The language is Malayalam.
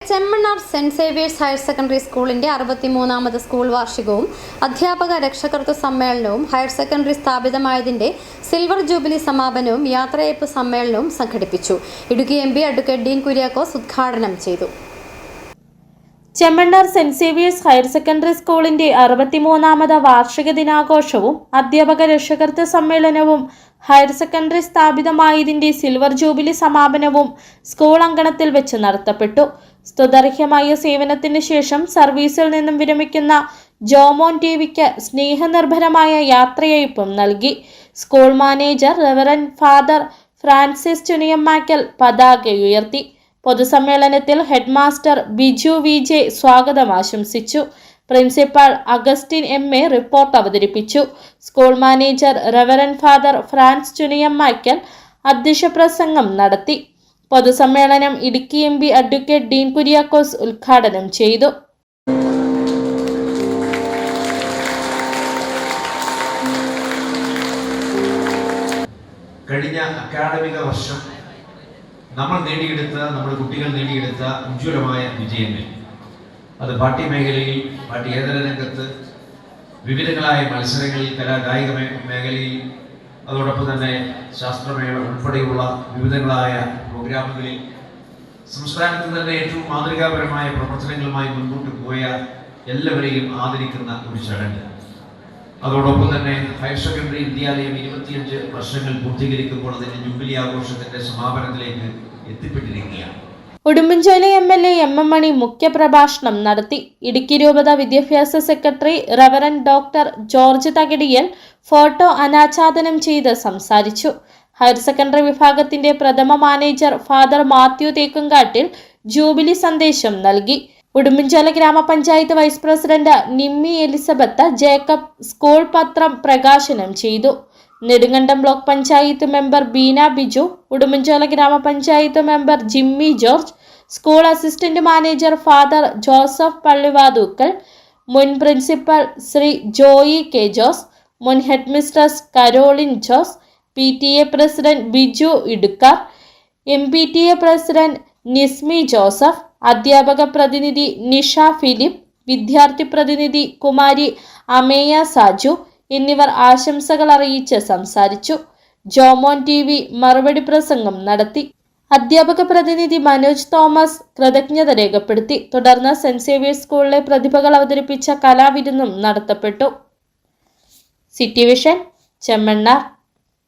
Chemmannar saint Xavier's higher secondary സ്കൂളിന്റെ 63ാമത് സ്കൂൾ വാർഷികവും അധ്യാപക രക്ഷകർതൃ സമ്മേളനവും ഹയർ സെക്കൻഡറി സ്ഥാപിതമായതിന്റെ സിൽവർ ജൂബിലി സമാപനവും യാത്രയയപ്പ് സമ്മേളനവും സംഘടിപ്പിച്ചു. ഇടുക്കി MP അഡ്വക്കേറ്റ് ഡീൻ കുര്യാക്കോസ് ഉദ്ഘാടനം ചെയ്തു. Chemmannar saint Xavier's higher secondary സ്കൂളിന്റെ 63ാമത് വാർഷിക ദിനാഘോഷവും അധ്യാപക രക്ഷകർതൃ സമ്മേളനവും ഹയർ സെക്കൻഡറി സ്ഥാപിതമായതിന്റെ സിൽവർ ജൂബിലി സമാപനവും സ്കൂൾ അങ്കണത്തിൽ വെച്ച് നടത്തപ്പെട്ടു. സ്തുത്യർഹമായ സേവനത്തിന് ശേഷം സർവീസിൽ നിന്നും വിരമിക്കുന്ന ജോമോൻ ടിവിക്ക് സ്നേഹനിർഭരമായ യാത്രയയപ്പും നൽകി. School manager reverend father Francis Chuniyammakkal പതാക ഉയർത്തി. പൊതുസമ്മേളനത്തിൽ ഹെഡ് മാസ്റ്റർ ബിജു VJ സ്വാഗതം ആശംസിച്ചു. പ്രിൻസിപ്പൽ അഗസ്റ്റിൻ MA റിപ്പോർട്ട് അവതരിപ്പിച്ചു. School manager reverend father Frans Chuniyammakkal അധ്യക്ഷ പ്രസംഗം നടത്തി. പൊതുസമ്മേളനം ഇടുക്കി MP അഡ്വക്കേറ്റ് ഡീൻ കുര്യാക്കോസ് ഉദ്ഘാടനം ചെയ്തു. കഴിഞ്ഞ അക്കാഡമിക വർഷം നമ്മുടെ കുട്ടികൾ നേടിയെടുത്ത ഉജ്ജ്വലമായ വിജയങ്ങൾ, അത് പാഠ്യമേഖലയിൽ, പാഠ്യേതര രംഗത്ത്, വിവിധങ്ങളായ മത്സരങ്ങളിൽ, കലാകായിക മേഖലയിൽ, അതോടൊപ്പം തന്നെ ശാസ്ത്രമേള ഉൾപ്പെടെയുള്ള വിവിധങ്ങളായ പ്രോഗ്രാമുകളിൽ സംസ്ഥാനത്ത് തന്നെ ഏറ്റവും മാതൃകാപരമായ പ്രവർത്തനങ്ങളുമായി മുൻപോട്ട് പോയ എല്ലാവരെയും ആദരിക്കുന്ന ഒരു ചടങ്ങ്. അതോടൊപ്പം തന്നെ ഹയർ സെക്കൻഡറി വിദ്യാലയം 25 വർഷങ്ങൾ പൂർത്തീകരിക്കുമ്പോൾ അതിന്റെ ജൂബിലി ആഘോഷത്തിന്റെ സമാപനത്തിലേക്ക് എത്തിപ്പെട്ടിരിക്കുകയാണ്. ഉടുമ്പൻചോല MLA MM മണി മുഖ്യപ്രഭാഷണം നടത്തി. ഇടുക്കി രൂപത വിദ്യാഭ്യാസ secretary reverend doctor George Thakadiyel photo അനാച്ഛാദനം ചെയ്ത് സംസാരിച്ചു. ഹയർ സെക്കൻഡറി വിഭാഗത്തിന്റെ പ്രഥമ manager father Mathew Thekkumkattil jubilee സന്ദേശം നൽകി. ഉടുമ്പൻചോല ഗ്രാമപഞ്ചായത്ത് vice president Nimmi Elizabeth Jacob school പത്രം പ്രകാശനം ചെയ്തു. നെടുങ്കണ്ടം ബ്ലോക്ക് പഞ്ചായത്ത് മെമ്പർ ബീന ബിജു, ഉടുമ്പൻചോല ഗ്രാമപഞ്ചായത്ത് member Jimmy George, school assistant manager father Joseph Pallivathukkal, മുൻ പ്രിൻസിപ്പൽ ശ്രീ ജോയി K. ജോസ്, മുൻ head mistress Caroline Jose, PTA president Biju ഇടുക്കാർ, MPTA president നിസ്മി Joseph, അധ്യാപക പ്രതിനിധി നിഷ ഫിലിപ്പ്, വിദ്യാർത്ഥി പ്രതിനിധി കുമാരി അമേയ സാജു എന്നിവർ ആശംസകൾ അറിയിച്ച് സംസാരിച്ചു. ജോമോൻ TV മറുപടി പ്രസംഗം നടത്തി. അധ്യാപക പ്രതിനിധി മനോജ് തോമസ് കൃതജ്ഞത രേഖപ്പെടുത്തി. തുടർന്ന് സെന്റ് സേവിയേഴ്സ് സ്കൂളിലെ പ്രതിഭകൾ അവതരിപ്പിച്ച കലാവിരുന്നും നടത്തപ്പെട്ടു. City vision, Chemmannar.